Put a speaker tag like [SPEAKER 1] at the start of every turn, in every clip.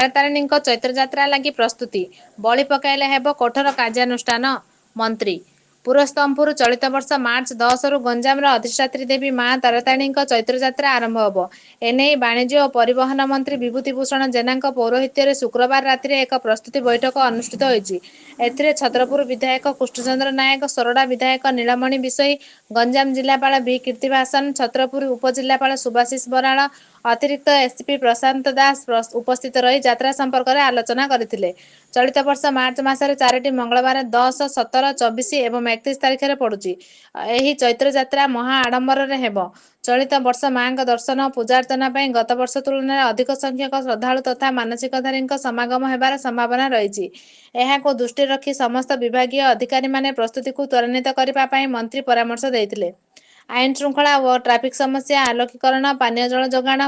[SPEAKER 1] तारातारिणी चैत्र यात्रा लगी प्रस्तुति बलि पकाइले हेब कठोर कार्यानुष्ठान मंत्री पुरस्तंपुर चलित वर्ष मार्च 10 रु गंजाम अधिष्ठात्री देवी मां तारातारिणी चैत्र यात्रा आरंभ होब। एने वाणिज्य और परिवहन मंत्री विभूतिभूषण जेना पौरोहित्य शुक्रवार राति एक प्रस्तुति बैठक अनुष्ठित होती। छत्रपुर विधायक कृष्णचंद्र नायक, सोरडा विधायक नीलमणि विषयी, गंजाम जिलापाल बी कीर्तिभासन, छत्रपुर उपजिलापाल सुभाषिष बराड़, अतिरिक्त एसपी प्रशांत दास उपस्थित रही यात्रा संपर्क में आलोचना करथिले। चलित वर्ष मार्च मासरे 4टी मंगलवार 10, 17, 24 एवं 31 तारिख में पड़ुछि। एही चैत्र यात्रा महा आडंबर रे हेब। चलित वर्ष मां दर्शन पूजार्चना गत वर्ष तुलन में अधिक संख्यक श्रद्धालु तथा मानसिकधारी समागम होबार संभावना रही। एहाको दृष्टि रखी समस्त विभागीय अधिकारी माने प्रस्तुति को त्वरान्वित करने मंत्री परामर्श देते। आईन श्रृंखला और ट्राफिक समस्या, आलोकीकरण, पानीय जल जोगाण,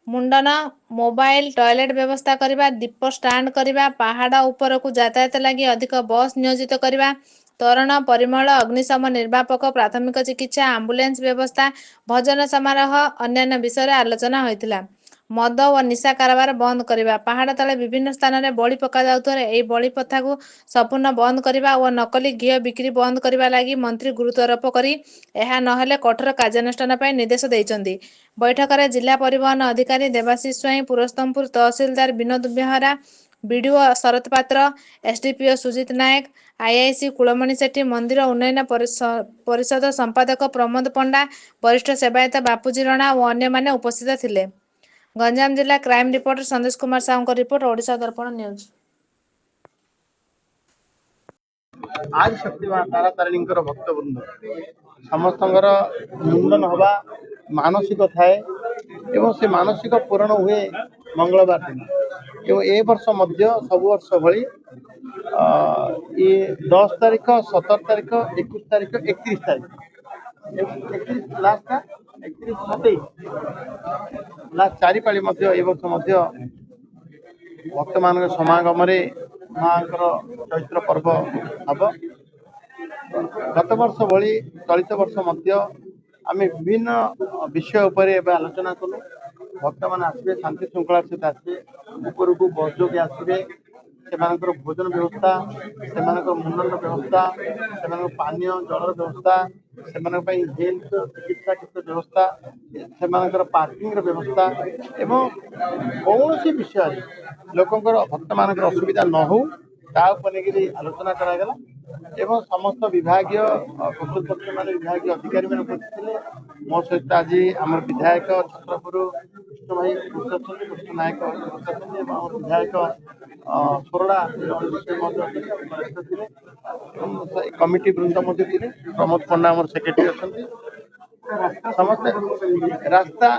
[SPEAKER 1] मुंडन, मोबाइल टॉयलेट व्यवस्था करने, दीप स्टांड करने, पहाड़ उपरकू यातायात लगी अधिक बस नियोजित करने, तोरण, परिमल, अग्निशम निर्वापक, प्राथमिक चिकित्सा, आंबुलांस व्यवस्था, भजन समारोह अन्य विषय आलोचना होता। मद और निशा कारोबार बंद करने, पहाड़ तले विभिन्न स्थान में बलि पका जाउथरे बलि प्रथा को संपूर्ण बंद करने और नकली घी बिक्री बंद करने लगी मंत्री गुरुत्वारोप करी एहा नहेले कठोर कार्यानुष्ठान निर्देश देइछन्ति। बैठक में जिला परिवहन अधिकारी देवाशीष स्वाई, पुरस्तमपुर तहसीलदार विनोद बेहरा, बीडीओ शरत पात्र, एसडीपीओ सुजित नायक, आईआईसी कुलमणि सेठी, मंदिर उन्नयन परिषद संपादक प्रमोद पंडा, वरिष्ठ सेवायत बापूजी रणा और अन्य माने उपस्थित थिले। गंजाम जिला क्राइम रिपोर्टर संदेश कुमार साहू रिपोर्ट, ओडिशा दर्पण न्यूज।
[SPEAKER 2] आज शक्ति मां तारातारिणी भक्तवृंद समस्त मुंडन हवा मानसिक थाए एवं से मानसिक पूरण हुए मंगलवार दिन एवं ए वर्ष मध्य सब वर्ष भली ये 10 तारीख, 17 तारीख, 21 तारीख, 31 तारीख 31 लास्ट 31 27 लास्ट 4 पाली मध्य ए वर्ष मध्य भक्त मान समागम माँ चैत्र पर्व हम। गत वर्ष भली चलित वर्ष मध्य आम विभिन्न विषय उपर आलोचना कलु। भक्त मान आसवे शांति श्रृंखला सहित आसवे, ऊपर को बस जोगे आसवे, से भोजन व्यवस्था, से मुंडन व्यवस्था, से पानी जल व्यवस्था, से हेल्थ चिकित्सा क्षेत्र व्यवस्था, से पार्किंग व्यवस्था एवं कौन सी विषय लोकंर भक्त मान असुविधा न हो आलोचना करागला एवं समस्त विभागीय कर्तृपक्ष मान विभागीय अधिकारी मैंने उपस्थित मो सहित आज आम विधायक छत्रपुर कृष्ण भाई कृष्ण नायक विधायक सोरडा कमिटी वृंद प्रमोद पंडा आम सेक्रेटरी अच्छा समस्त रास्ता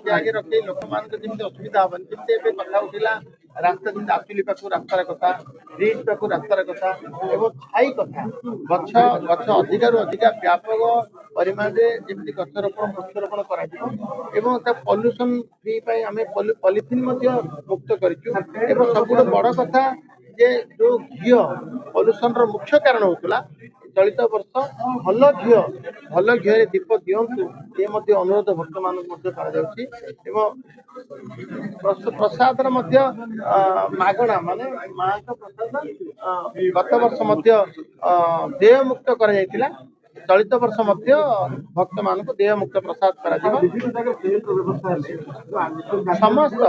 [SPEAKER 2] आगे रखे लोक मान असुविधा हम कथा उठा रास्ता जमी आचुली पाक रास्तार कथा, ब्रिज पाक रास्तार कथा एवं छाई कथा गछ गछ अधिक अधिका व्यापक परिमाण जमी गछ रोपण वृक्षरोपण कर पल्यूशन फ्री आम पॉलिथिन मुक्त कर सब बड़ कथा जे जो घी पल्यूशन मुख्य कारण होता चलित वर्ष भल घी दीप दिंतु ये अनुरोध भक्त मान प्रसाद मागणा माने माँ प्रसाद गत वर्ष देय मुक्त कर चलित वर्ष भक्त मान देय मुक्त प्रसाद समस्त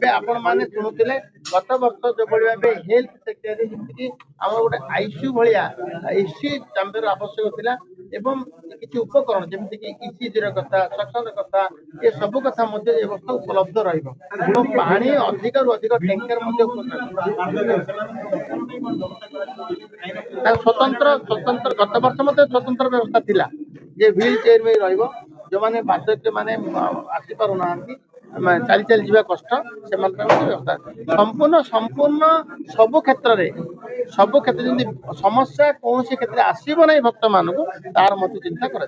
[SPEAKER 2] आपण मैंने शुणुते गत वर्ष जो भाई हेल्थ सेक्टर जमीक आम गोटे आईसीयू भाया एसी चैम्बर आवश्यक था एवं किसी उपकरण जमीक इसीजी कथा सक्शन कथा ये सब कथा वर्ष उपलब्ध रही अधिक रु अधिक टैंकर स्वतंत्र स्वतंत्र गत वर्ष स्वतंत्र व्यवस्था थिला जे व्हील चेयर में जो मैंने बार्धक्य मैंने आसी पारना चली चली जावा कष्ट से व्यवस्था संपूर्ण संपूर्ण सब क्षेत्र में सब क्षेत्र जमी समस्या कौन सी क्षेत्र आसब ना भक्त मान तार मत चिंता कर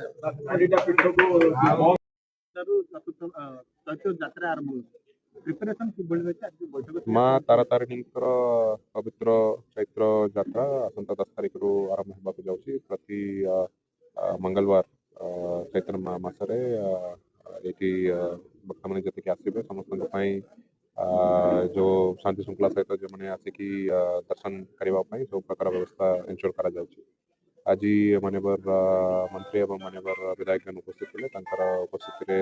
[SPEAKER 2] ପ୍ରିପାରେସନ୍ କିଭଳି ରହିଛି ଆଜି ଯୋଉ ବୈଠକ ଥିଲା?
[SPEAKER 3] ମାଁ ତାରାତାରିଣୀଙ୍କର ପବିତ୍ର ଚୈତ୍ର ଯାତ୍ରା ଆସନ୍ତା 10 ତାରିଖରୁ ଆରମ୍ଭ ହେବାକୁ ଯାଉଛି। ପ୍ରତି ମଙ୍ଗଳବାର ଚୈତ୍ର ମାସରେ ଏଠି ଭକ୍ତମାନେ ଯେତିକି ଆସିବେ ସମସ୍ତଙ୍କ ପାଇଁ ଯେଉଁ ଶାନ୍ତି ଶୃଙ୍ଖଳା ସହିତ ଯେଉଁମାନେ ଆସିକି ଦର୍ଶନ କରିବା ପାଇଁ ସବୁ ପ୍ରକାର ବ୍ୟବସ୍ଥା ଏନ୍ସ୍ୟୋର କରାଯାଉଛି। ଆଜି ମାନ୍ୟବର ମନ୍ତ୍ରୀ ଏବଂ ମାନ୍ୟବର ବିଧାୟକଗଣ ଉପସ୍ଥିତ ଥିଲେ। ତାଙ୍କର ଉପସ୍ଥିତିରେ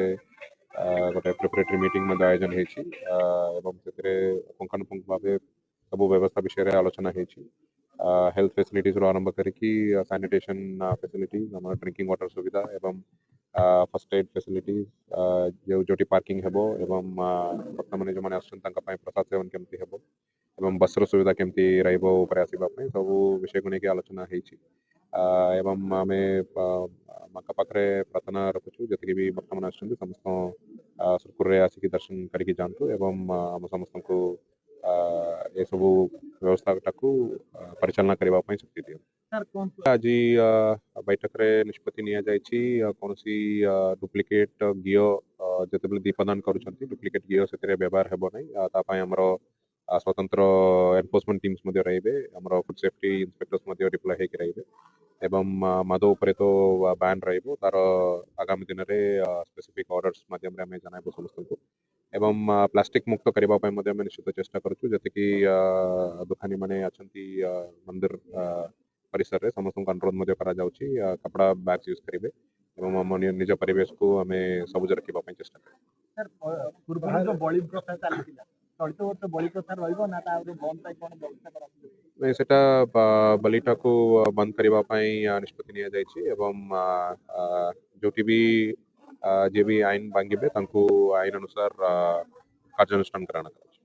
[SPEAKER 3] ଗୋଟେ ପ୍ରିପାରେଟରୀ ମିଟିଂ ମଧ୍ୟ ଆୟୋଜନ ହେଇଛି ଏବଂ ସେଥିରେ ପୁଙ୍ଖାନୁପୁଙ୍ଖ ଭାବେ ସବୁ ବ୍ୟବସ୍ଥା ବିଷୟରେ ଆଲୋଚନା ହେଇଛି। ହେଲ୍ଥ ଫେସିଲିଟିଜ୍ରୁ ଆରମ୍ଭ କରିକି ସାନିଟେସନ୍ ଫେସିଲିଟିଜ୍, ଆମର ଡ୍ରିଙ୍କିଂ ୱାଟର ସୁବିଧା ଏବଂ ଫର୍ଷ୍ଟ ଏଡ୍ ଫେସିଲିଟିଜ୍, ଯେଉଁଠି ପାର୍କିଂ ହେବ ଏବଂ ବର୍ତ୍ତମାନ ଯେଉଁମାନେ ଆସୁଛନ୍ତି ତାଙ୍କ ପାଇଁ ପ୍ରସାଦ ସେବନ କେମିତି ହେବ ଏବଂ ବସ୍ର ସୁବିଧା କେମିତି ରହିବ ଉପରେ ଆସିବା ପାଇଁ ସବୁ ବିଷୟକୁ ନେଇକି ଆଲୋଚନା ହେଇଛି। ଏବଂ ଆମେ ମାଙ୍କ ପାଖରେ ପ୍ରାର୍ଥନା ରଖୁଛୁ ଯେତିକି ବି ବର୍ତ୍ତମାନ ଆସୁଛନ୍ତି ସମସ୍ତ ସୁରୁଖୁରୁରେ ଆସିକି ଦର୍ଶନ କରିକି ଯାଆନ୍ତୁ ଏବଂ ଆମ ସମସ୍ତଙ୍କୁ ଏସବୁ ବ୍ୟବସ୍ଥାଟାକୁ ପରିଚାଳନା କରିବା ପାଇଁ ଶକ୍ତି ଦିଅ। ଆଜି ବୈଠକରେ ନିଷ୍ପତ୍ତି ନିଆଯାଇଛି କୌଣସି ଡୁପ୍ଲିକେଟ୍ ଘିଅ ଯେତେବେଳେ ଦୀପଦାନ କରୁଛନ୍ତି ଡୁପ୍ଲିକେଟ୍ ଘିଅ ସେଥିରେ ବ୍ୟବହାର ହେବ ନାହିଁ। ତା ପାଇଁ ଆମର ସ୍ୱତନ୍ତ୍ର ଏନଫୋର୍ସମେଣ୍ଟ ଟିମ୍ସ ମଧ୍ୟ ରହିବେ। ଆମର ଫୁଡ୍ ସେଫ୍ଟି ଇନ୍ସପେକ୍ଟର୍ସ ମଧ୍ୟ ଡିପ୍ଲୟ ହେଇକି ରହିବେ ଏବଂ ମଦ ଉପରେ ତ ବ୍ୟାନ୍ ରହିବ। ତାର ଆଗାମୀ ଦିନରେ ସ୍ପେସିଫିକ୍ ଅର୍ଡ଼ର୍ସ ମାଧ୍ୟମରେ ଆମେ ଜଣାଇବୁ ସମସ୍ତଙ୍କୁ ଏବଂ ପ୍ଲାଷ୍ଟିକ ମୁକ୍ତ କରିବା ପାଇଁ ମଧ୍ୟ ଆମେ ନିଶ୍ଚିତ ଚେଷ୍ଟା କରୁଛୁ। ଯେତିକି ଦୋକାନୀମାନେ ଅଛନ୍ତି ମନ୍ଦିର ପରିସରରେ ସମସ୍ତଙ୍କୁ ଅନୁରୋଧ ମଧ୍ୟ କରାଯାଉଛି କପଡ଼ା ବ୍ୟାଗ୍ସ ୟୁଜ୍ କରିବେ ଏବଂ ଆମ ନିଜ ପରିବେଶକୁ ଆମେ ସବୁଜ ରଖିବା ପାଇଁ ଚେଷ୍ଟା କରିବୁ।
[SPEAKER 2] ସାର୍ ପୂର୍ବରୁ ଯୋଉ ବଳି ପ୍ରଥା ଚାଲିଥିଲା ଚଳିତ ବର୍ଷ ବଳି ପ୍ରଥା ରହିବ ନା ତା ବନ୍ଦ ପାଇଁ କ'ଣ ବ୍ୟବସ୍ଥା କରାଯିବ?
[SPEAKER 3] ସେଟା ବଲିଟାକୁ ବନ୍ଦ କରିବା ପାଇଁ ନିଷ୍ପତ୍ତି ନିଆଯାଇଛି ଏବଂ ଯେଉଁଠି ବି ଯିଏ ବି ଆଇନ ଭାଙ୍ଗିବେ ତାଙ୍କୁ ଆଇନ ଅନୁସାର କାର୍ଯ୍ୟାନୁଷ୍ଠାନ ଗ୍ରହଣ କରାଯିବ।